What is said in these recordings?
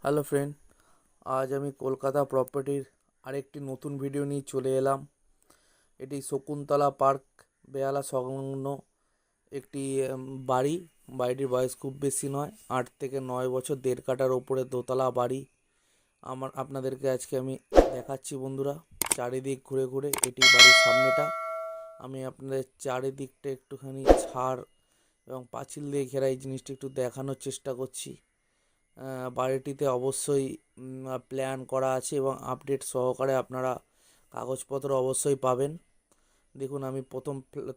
Hello friend, আজ আমি কলকাতা প্রপার্টির আরেকটি নতুন ভিডিও নিয়ে চলে এলাম। এটি শকুন্তলা পার্ক বেহালা সংলগ্ন একটি বাড়ি। বাড়িটির বয়স খুব বেশি নয়, 8 থেকে 9 বছর, 1.5 কাঠার ওপরে দোতলা বাড়ি। আপনাদেরকে আজকে আমি দেখাচ্ছি বন্ধুরা, চারিদিক ঘুরে ঘুরে। এটি বাড়ির সামনেটা। আমি আপনাদের চারিদিকটা একটুখানি ছাড় এবং পাঁচিল দিয়ে ঘেরা এই জিনিসটা একটু দেখানোর চেষ্টা করছি। বাড়িটিতে অবশ্যই প্ল্যান করা আছে এবং আপডেট সহকারে আপনারা কাগজপত্র অবশ্যই পাবেন। দেখুন, আমি প্রথম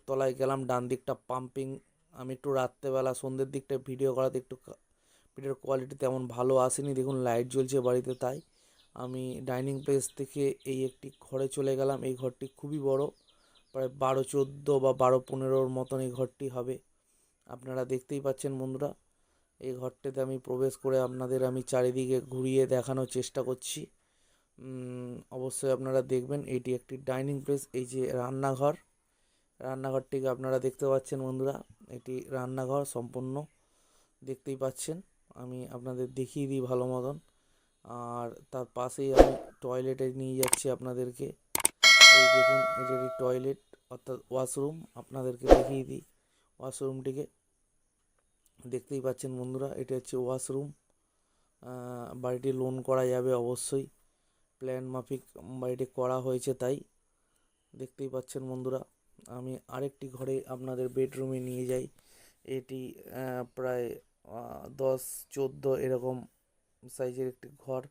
তলায় গেলাম, ডান দিকটা পাম্পিং। আমি একটু রাত্রেবেলা সন্ধ্যের দিকটা ভিডিও করাতে একটু ভিডিওর কোয়ালিটি তেমন ভালো আসেনি। দেখুন, লাইট জ্বলছে বাড়িতে। তাই আমি ডাইনিং প্লেস থেকে এই একটি ঘরে চলে গেলাম। এই ঘরটি খুবই বড়, প্রায় 12-14 বা 12-15 মতন এই ঘরটি হবে। আপনারা দেখতেই পাচ্ছেন বন্ধুরা। এই ঘরটিতে আমি প্রবেশ করে আপনাদের আমি চারিদিকে ঘুরিয়ে দেখানোর চেষ্টা করছি। অবশ্যই আপনারা দেখবেন। এটি একটি ডাইনিং প্লেস। এই যে রান্নাঘর, রান্নাঘরটিকে আপনারা দেখতে পাচ্ছেন বন্ধুরা। এটি রান্নাঘর সম্পূর্ণ দেখতেই পাচ্ছেন। আমি আপনাদের দেখিয়ে দিই ভালো মতন। আর তার পাশেই আমি টয়লেটে নিয়ে যাচ্ছি আপনাদেরকে। এই দেখুন, এটি টয়লেট অর্থাৎ ওয়াশরুম। আপনাদেরকে দেখিয়ে দিই ওয়াশরুমটিকে। দেখতেই পাচ্ছেন বন্ধুরা, এটা হচ্ছে ওয়াশরুম। বাড়িটি লোন করা যাবে অবশ্যই, প্ল্যান মাফিক বাড়িটি করা হয়েছে। তাই দেখতেই পাচ্ছেন বন্ধুরা। আমি আরেকটি ঘরে আপনাদের বেডরুমে নিয়ে যাই। এটি প্রায় 10-14 এরকম সাইজের একটি ঘর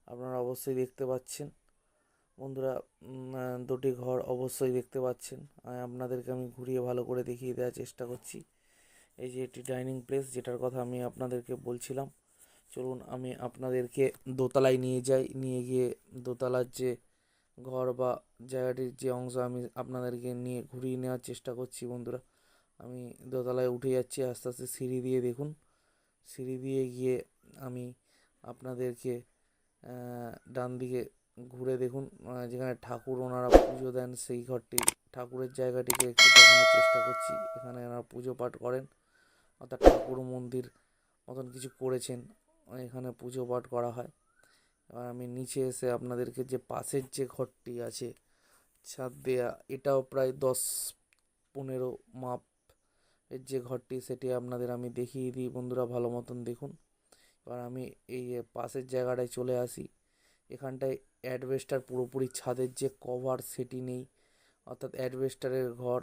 আপনারা অবশ্যই দেখতে পাচ্ছেন বন্ধুরা। দুটি ঘর অবশ্যই দেখতে পাচ্ছেন। আপনাদেরকে আমি ঘুরিয়ে ভালো করে দেখিয়ে দেওয়ার চেষ্টা করছি। এই যে এটি ডাইনিং প্লেস, যেটার কথা আমি আপনাদেরকে বলছিলাম। চলুন আমি আপনাদেরকে দোতলায় নিয়ে যাই। নিয়ে গিয়ে দোতলার যে ঘর বা জায়গাটির যে অংশ আমি আপনাদেরকে নিয়ে ঘুরিয়ে নেওয়ার চেষ্টা করছি বন্ধুরা। আমি দোতলায় উঠে যাচ্ছি আস্তে আস্তে সিঁড়ি দিয়ে। দেখুন, সিঁড়ি দিয়ে গিয়ে আমি আপনাদেরকে ডান দিকে ঘুরে দেখুন, যেখানে ঠাকুর ওনারা পুজো দেন সেই ঘরটি, ঠাকুরের জায়গাটিকে একটু দেখানোর চেষ্টা করছি। এখানে ওনারা পুজো পাঠ করেন, অর্থাৎ ঠাকুর মন্দির মতন কিছু করেছেন, এখানে পুজো পাঠ করা হয়। এবার আমি নিচে এসে আপনাদেরকে যে পাশের যে ঘরটি আছে ছাদ দেয়া, এটাও প্রায় 10-15 মাপ এর যে ঘরটি, সেটি আপনাদের আমি দেখিয়ে দিই বন্ধুরা ভালো মতন দেখুন। এবার আমি এই পাশের জায়গাটায় চলে আসি। এখানটায় অ্যাডভেস্টার পুরোপুরি ছাদের যে কভার সেটি নেই, অর্থাৎ অ্যাডভেস্টারের ঘর।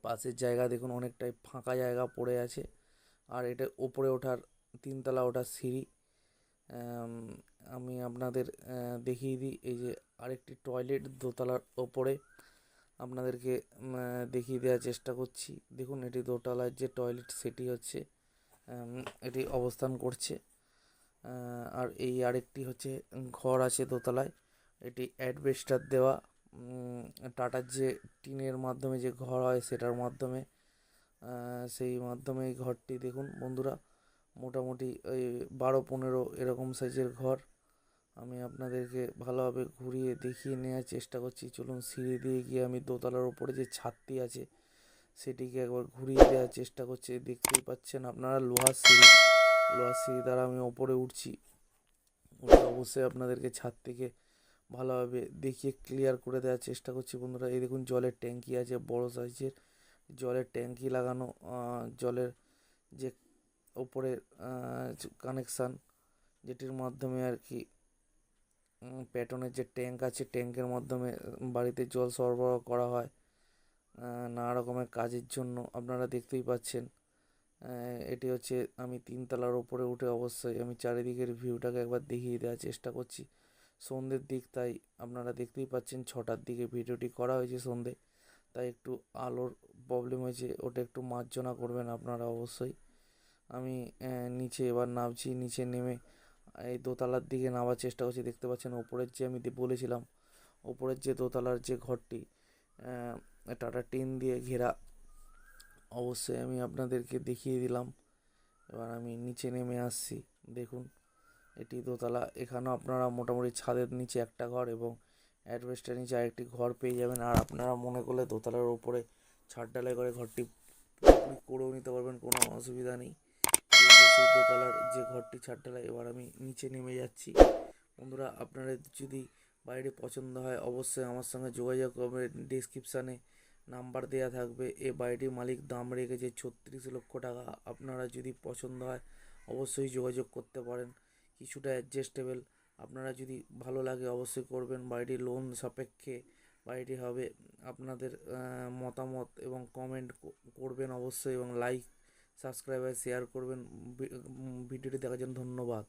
পাশের জায়গা দেখুন অনেকটাই ফাঁকা জায়গা পড়ে আছে। আর এটা ওপরে ওঠার, 3তলা ওঠার সিঁড়ি। আমি আপনাদের দেখিয়ে দিই। এই যে আরেকটি টয়লেট দোতলার ওপরে আপনাদেরকে দেখিয়ে দেওয়ার চেষ্টা করছি। দেখুন, এটি দোতলার যে টয়লেট সেটি হচ্ছে এটি অবস্থান করছে। আর এই আরেকটি হচ্ছে ঘর আছে দোতলায়। এটি অ্যাডবেস্টার দেওয়া, টাটার যে টিনের মাধ্যমে যে ঘর হয় সেটার মাধ্যমে, সেই মাধ্যমে এই ঘরটি দেখুন বন্ধুরা। মোটামুটি ওই 12-15 এরকম সাইজের ঘর। আমি আপনাদেরকে ভালোভাবে ঘুরিয়ে দেখিয়ে নেওয়ার চেষ্টা করছি। চলুন, সিঁড়ি দিয়ে গিয়ে আমি দোতলার ওপরে যে ছাদটি আছে সেটিকে একবার ঘুরিয়ে দেওয়ার চেষ্টা করছি। দেখতেই পাচ্ছেন আপনারা লোহার সিঁড়ি, লোহার সিঁড়ি দ্বারা আমি ওপরে উঠছি। অবশ্যই আপনাদেরকে ছাদ থেকে ভালোভাবে দেখিয়ে ক্লিয়ার করে দেওয়ার চেষ্টা করছি বন্ধুরা। এই দেখুন, জলের ট্যাঙ্কি আছে, বড় সাইজের জলের ট্যাঙ্কি লাগানো। জলের যে ওপরে কানেকশান, যেটির মাধ্যমে আর কি প্যাটনের যে ট্যাঙ্ক আছে, ট্যাঙ্কের মাধ্যমে বাড়িতে জল সরবরাহ করা হয় নানা রকমের কাজের জন্য। আপনারা দেখতেই পাচ্ছেন। এটি হচ্ছে, আমি 3তলার ওপরে উঠে অবশ্যই আমি চারিদিকের ভিউটাকে একবার দেখিয়ে দেওয়ার চেষ্টা করছি। সন্ধ্যের দিক, তাই আপনারা দেখতেই পাচ্ছেন 6টার দিকে ভিডিওটি করা হয়েছে সন্ধ্যে, তাই একটু আলোর প্রবলেম হয়েছে, ওটা একটু মার্জনা করবেন আপনারা অবশ্যই। আমি নিচে এবার নামছি। নিচে নেমে এই দোতলার দিকে নামার চেষ্টা করছি। দেখতে পাচ্ছেন ওপরের যে আমি বলেছিলাম, ওপরের যে দোতলার যে ঘরটি টাটা টিন দিয়ে ঘেরা, অবশ্যই আমি আপনাদেরকে দেখিয়ে দিলাম। এবার আমি নিচে নেমে আসছি। দেখুন, এটি দোতলা। এখানেও আপনারা মোটামুটি ছাদের নিচে একটা ঘর এবং অ্যাডভেস্টার নিচে আরেকটি ঘর পেয়ে যাবেন। আর আপনারা মনে করলে দোতলার ওপরে ছাদ ঢালাই করে ঘরটি পুরোপুরি করেও নিতে পারবেন, কোনো অসুবিধা নেই। এই যে দোতলার যে ঘরটি ছাদঢালাই, এবার আমি নিচে নেমে যাচ্ছি। বন্ধুরা, আপনারা যদি বাড়িটি পছন্দ হয় অবশ্যই আমার সঙ্গে যোগাযোগ করবেন। ডেসক্রিপশানে নাম্বার দেওয়া থাকবে। এই বাড়িটির মালিক দাম রেখেছে 36 লক্ষ টাকা। আপনারা যদি পছন্দ হয় অবশ্যই যোগাযোগ করতে পারেন। কিছুটা অ্যাডজাস্টেবল, আপনারা যদি ভালো লাগে অবশ্যই করবেন। বাড়িটি লোন সাপেক্ষে বাড়িটি হবে। আপনাদের মতামত এবং কমেন্ট করবেন অবশ্যই, এবং লাইক, সাবস্ক্রাইব আর শেয়ার করবেন। ভিডিওটি দেখার জন্য ধন্যবাদ।